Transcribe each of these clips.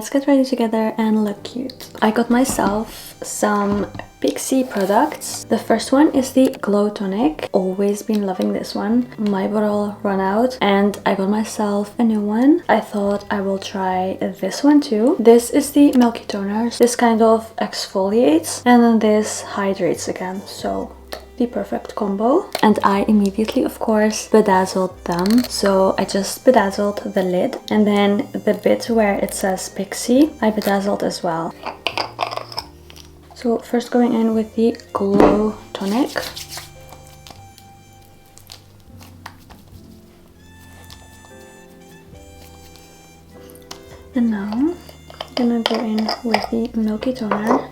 let's get ready together and look cute. I got myself some PIXI products. The first one is the Glow Tonic. Always been loving this one. My bottle ran out and I got myself a new one. I thought I will try this one too. This is the Milky Toner. This kind of exfoliates and then this hydrates again. So the perfect combo. And I immediately, of course, bedazzled them. So I just bedazzled the lid and then the bit where it says PIXI, I bedazzled as well. So first going in with the Glow Tonic. And now I'm gonna go in with the Milky Toner.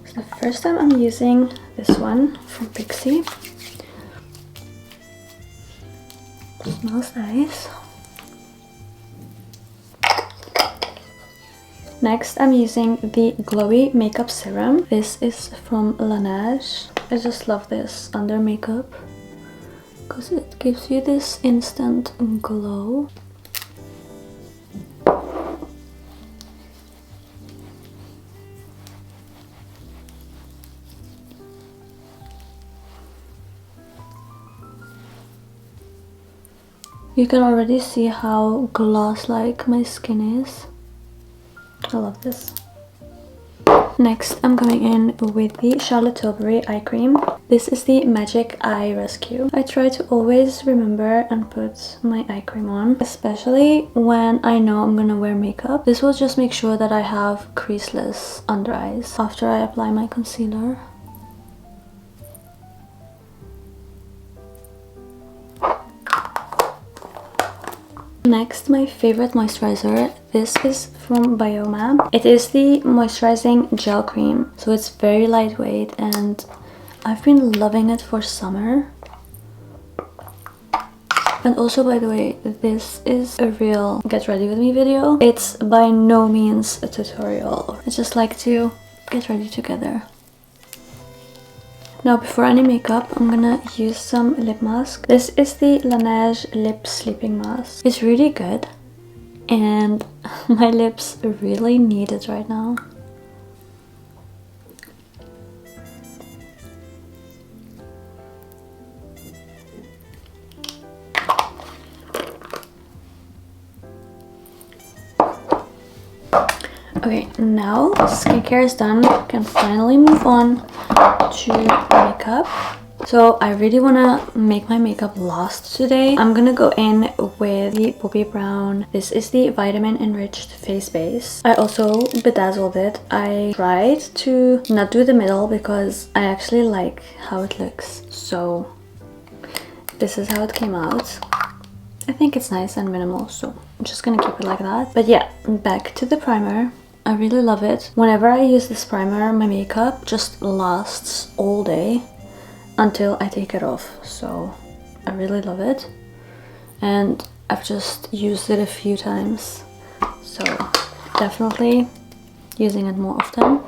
It's the first time I'm using this one from PIXI. Smells nice. Next, I'm using the Glowy Makeup Serum. This is from LANEIGE. I just love this under makeup because it gives you this instant glow. You can already see how gloss-like my skin is. I love this. Next, I'm going in with the Charlotte Tilbury eye cream. This is the Magic Eye Rescue. I try to always remember and put my eye cream on, especially when I know I'm gonna wear makeup. This will just make sure that I have creaseless under eyes after I apply my concealer. Next, my favorite moisturizer. This is from BYOMA. It is the moisturizing gel cream. So it's very lightweight and I've been loving it for summer. And also, by the way, this is a real get ready with me video. It's by no means a tutorial. I just like to get ready together. Now, before any makeup, I'm gonna use some lip mask. This is the LANEIGE Lip Sleeping Mask. It's really good and my lips really need it right now. Okay, now skincare is done. I can finally move on to makeup. So I really want to make my makeup last today. I'm gonna go in with the BOBBI Brown. This is the vitamin enriched face base. I also bedazzled it. I tried to not do the middle because I actually like how it looks. So this is how it came out. I think it's nice and minimal, so I'm just gonna keep it like that. But yeah, back to the primer. I really love it. Whenever I use this primer, my makeup just lasts all day until I take it off. So I really love it. And I've just used it a few times. So definitely using it more often.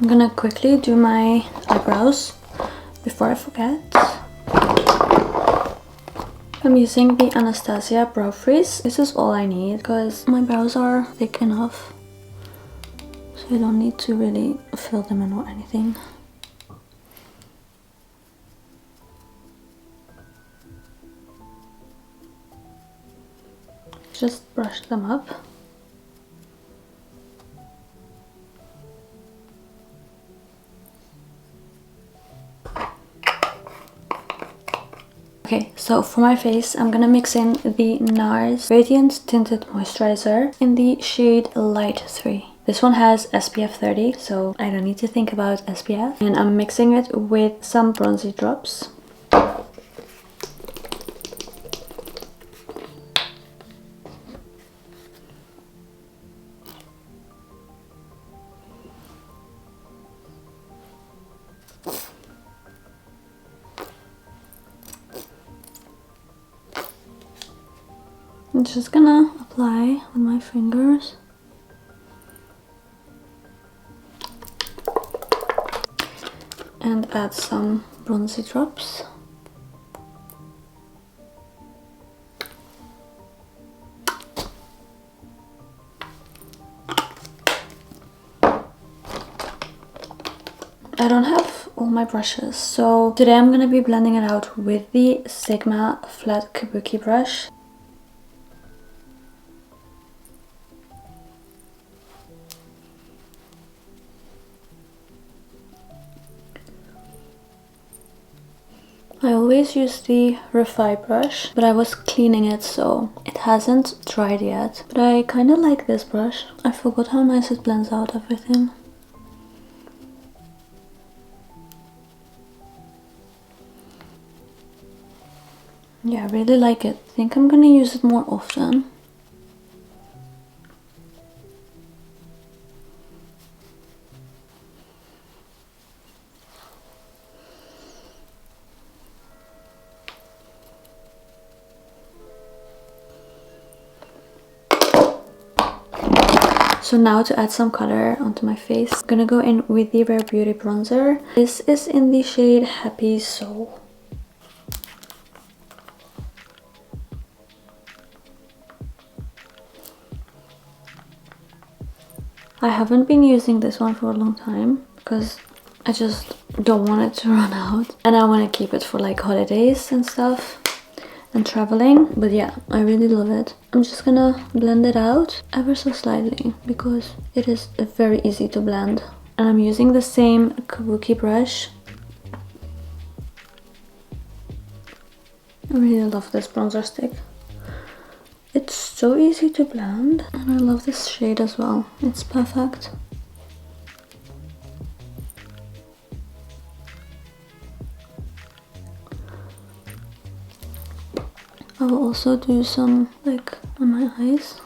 I'm gonna quickly do my eyebrows before I forget. I'm using the Anastasia Brow Freeze. This is all I need because my brows are thick enough. So I don't need to really fill them in or anything. Just brush them up. Okay, so for my face, I'm gonna mix in the NARS Radiant Tinted Moisturizer in the shade Light 3. This one has SPF 30, so I don't need to think about SPF. And I'm mixing it with some bronzy drops. I'm just gonna apply with my fingers. And add some bronzy drops. I don't have all my brushes, so today I'm gonna be blending it out with the Sigma flat kabuki brush. I always use the Refi brush, but I was cleaning it, so it hasn't dried yet. But I kind of like this brush. I forgot how nice it blends out everything. Yeah, I really like it. I think I'm gonna use it more often. So now to add some color onto my face, I'm gonna go in with the Rare Beauty bronzer. This is in the shade Happy Soul. I haven't been using this one for a long time because I just don't want it to run out, and I want to keep it for like holidays and stuff and traveling. But yeah, I really love it. I'm just gonna blend it out ever so slightly because it is very easy to blend, and I'm using the same kabuki brush. I really love this bronzer stick. It's so easy to blend, and I love this shade as well. It's perfect. I will also do some like on my eyes.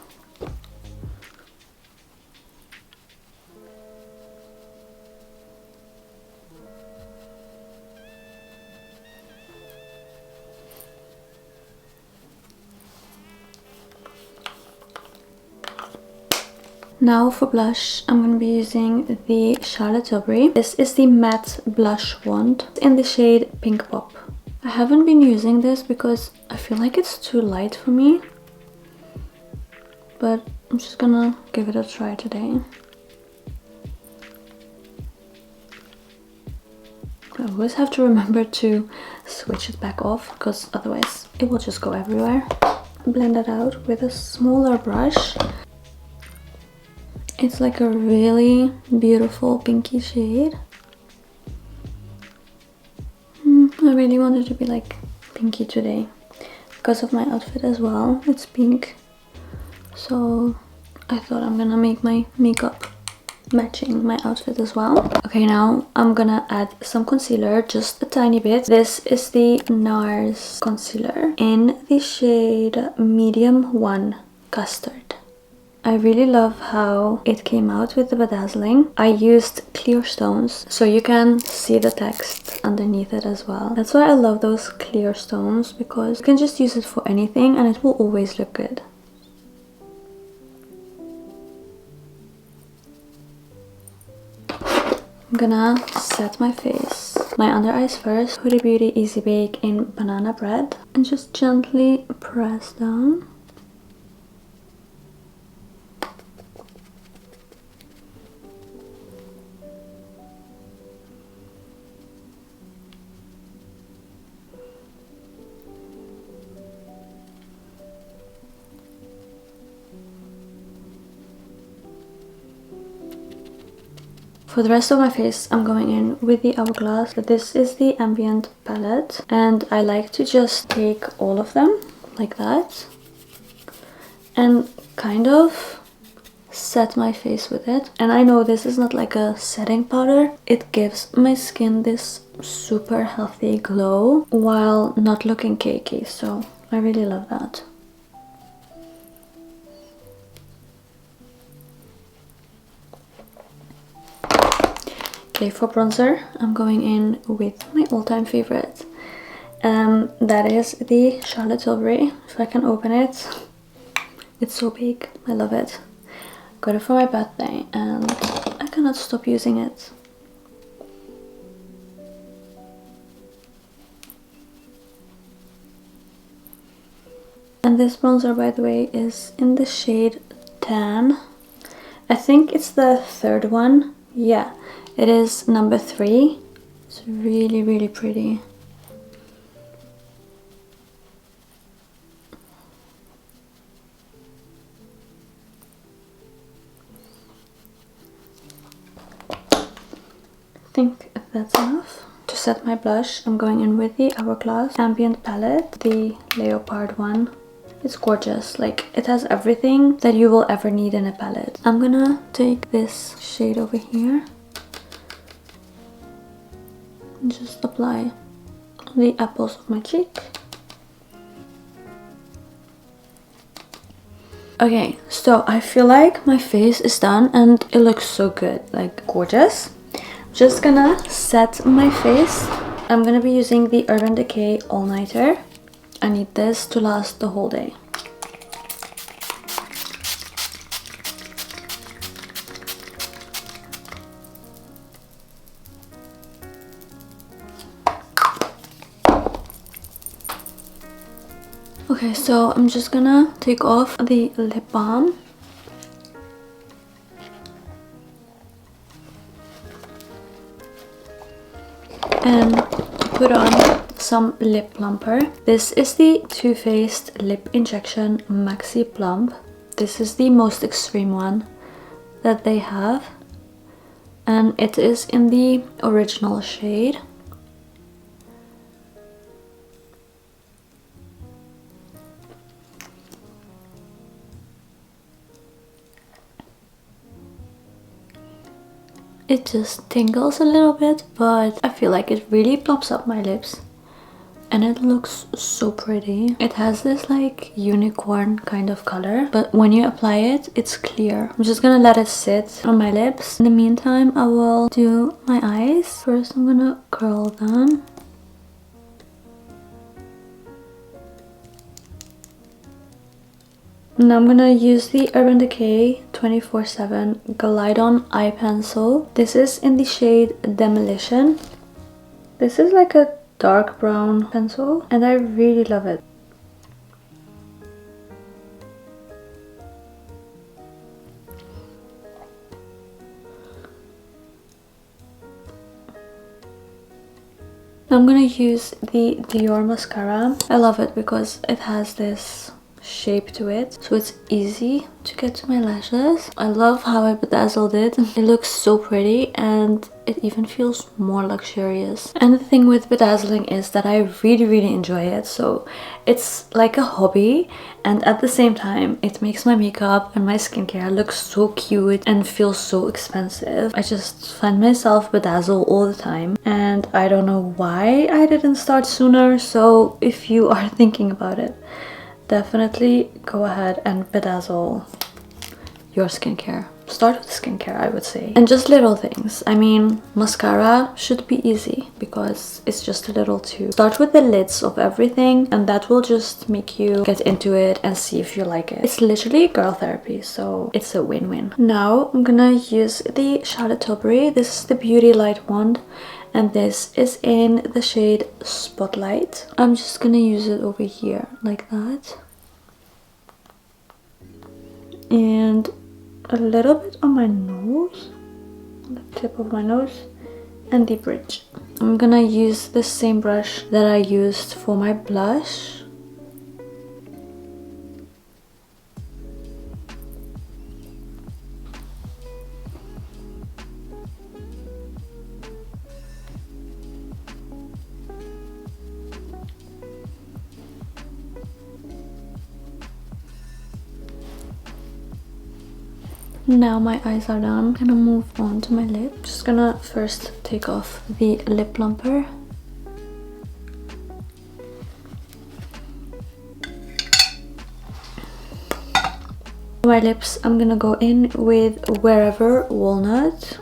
Now for blush, I'm going to be using the Charlotte Tilbury. This is the matte blush wand in the shade Pink Pop. I haven't been using this because I feel like it's too light for me, but I'm just gonna give it a try today. I always have to remember to switch it back off because otherwise it will just go everywhere. Blend it out with a smaller brush. It's like a really beautiful pinky shade. I really wanted to be like pinky today because of my outfit as well. It's pink, so I thought I'm gonna make my makeup matching my outfit as well. Okay, now I'm gonna add some concealer, just a tiny bit. This is the NARS concealer in the shade Medium 1 Custard. I really love how it came out with the bedazzling. I used clear stones so you can see the text underneath it as well. That's why I love those clear stones, because you can just use it for anything and it will always look good. I'm gonna set my face. My under eyes first. Huda Beauty Easy Bake in Banana Bread. And just gently press down. For the rest of my face, I'm going in with the Hourglass. This is the Ambient palette, and I like to just take all of them like that and kind of set my face with it. And I know this is not like a setting powder. It gives my skin this super healthy glow while not looking cakey, so I really love that. Okay, for bronzer, I'm going in with my all-time favorite. That is the Charlotte Tilbury, if I can open it. It's so big. I love it. Got it for my birthday and I cannot stop using it. And this bronzer, by the way, is in the shade Tan. I think it's the third one. Yeah, it is number 3. It's really, really pretty. I think that's enough. To set my blush, I'm going in with the Hourglass Ambient palette, the Leopard one. It's gorgeous, like it has everything that you will ever need in a palette. I'm gonna take this shade over here and just apply on the apples of my cheek. Okay, so I feel like my face is done and it looks so good, like gorgeous. Just gonna set my face. I'm gonna be using the Urban Decay All Nighter. I need this to last the whole day. Okay, so I'm just gonna take off the lip balm. And put on some lip plumper. This is the Too Faced Lip Injection Maxi Plump. This is the most extreme one that they have. And it is in the original shade. It just tingles a little bit, but I feel like it really plumps up my lips. And it looks so pretty. It has this like unicorn kind of color, but when you apply it, it's clear. I'm just gonna let it sit on my lips. In the meantime, I will do my eyes. First, I'm gonna curl them. Now I'm gonna use the Urban Decay 24/7 Glide On Eye Pencil. This is in the shade Demolition. This is like a dark brown pencil and I really love it. Now I'm gonna use the DIOR mascara. I love it because it has this shape to it, so it's easy to get to my lashes. I love how I bedazzled it. It looks so pretty and it even feels more luxurious. And the thing with bedazzling is that I really enjoy it. So it's like a hobby, and at the same time it makes my makeup and my skincare look so cute and feel so expensive. I just find myself bedazzle all the time and I don't know why I didn't start sooner. So if you are thinking about it, definitely go ahead and bedazzle your skincare. Start with skincare, I would say. And just little things. I mean, mascara should be easy because it's just a little tube. Start with the lids of everything and that will just make you get into it and see if you like it. It's literally girl therapy, so it's a win-win. Now I'm gonna use the Charlotte Tilbury. This is the Beauty Light Wand and this is in the shade Spotlight. I'm just gonna use it over here like that. And a little bit on my nose, the tip of my nose, and the bridge. I'm gonna use the same brush that I used for my blush. Now my eyes are done. I'm gonna move on to my lip. Just gonna first take off the lip plumper. For my lips, I'm gonna go in with Wherever Walnut.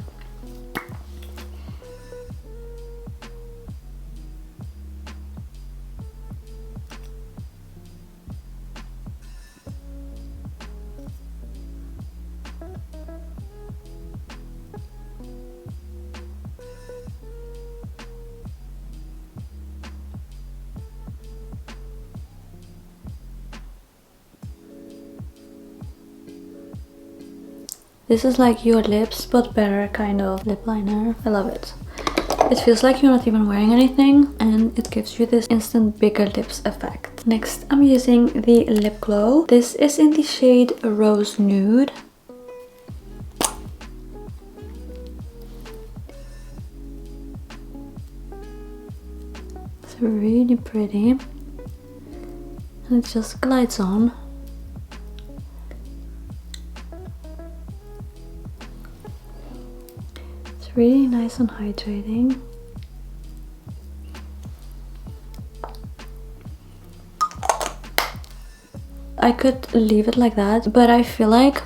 This is like your lips but better kind of lip liner. I love it. It feels like you're not even wearing anything and it gives you this instant bigger lips effect. Next, I'm using the lip glow. This is in the shade Rose Nude. It's really pretty. And it just glides on. It's really nice and hydrating. I could leave it like that, but I feel like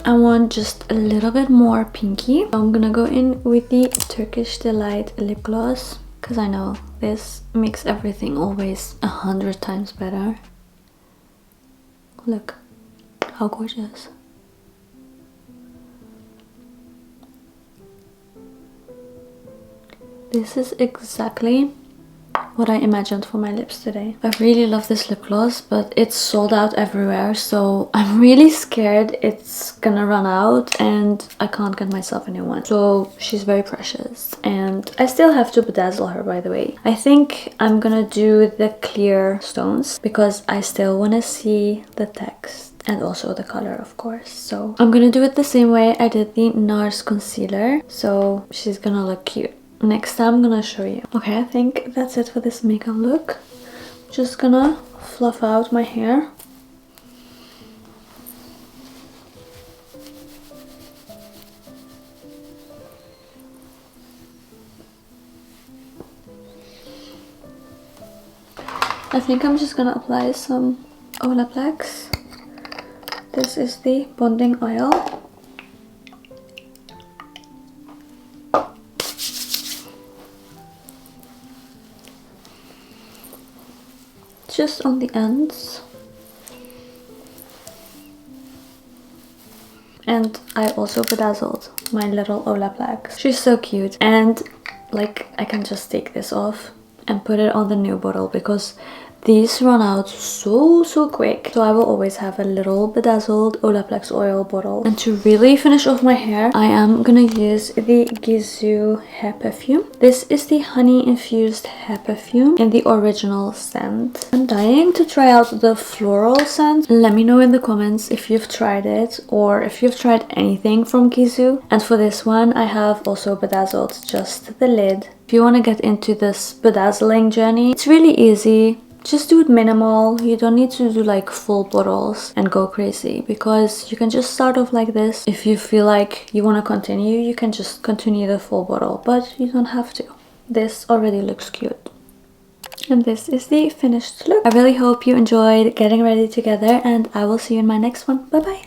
I want just a little bit more pinky. So I'm gonna go in with the Turkish Delight lip gloss, because I know this makes everything always 100 times better. Look how gorgeous. This is exactly what I imagined for my lips today. I really love this lip gloss, but it's sold out everywhere, so I'm really scared it's gonna run out and I can't get myself a new one. So she's very precious and I still have to bedazzle her, by the way. I think I'm gonna do the clear stones because I still want to see the text and also the color, of course. So I'm gonna do it the same way I did the NARS concealer, so she's gonna look cute. Next time I'm gonna show you. Okay, I think that's it for this makeup look. Just gonna fluff out my hair. I think I'm just gonna apply some Olaplex. This is the bonding oil. Just on the ends. And I also bedazzled my little Olaplex. She's so cute, and like I can just take this off and put it on the new bottle because these run out so quick. So I will always have a little bedazzled Olaplex oil bottle. And to really finish off my hair, I am gonna use the Gisou hair perfume. This is the honey infused hair perfume in the original scent. I'm dying to try out the floral scent. Let me know in the comments if you've tried it or if you've tried anything from Gisou. And for this one, I have also bedazzled just the lid. If you want to get into this bedazzling journey, it's really easy. Just do it minimal. You don't need to do like full bottles and go crazy because you can just start off like this. If you feel like you want to continue, you can just continue the full bottle, but you don't have to. This already looks cute. And this is the finished look. I really hope you enjoyed getting ready together and I will see you in my next one. Bye bye.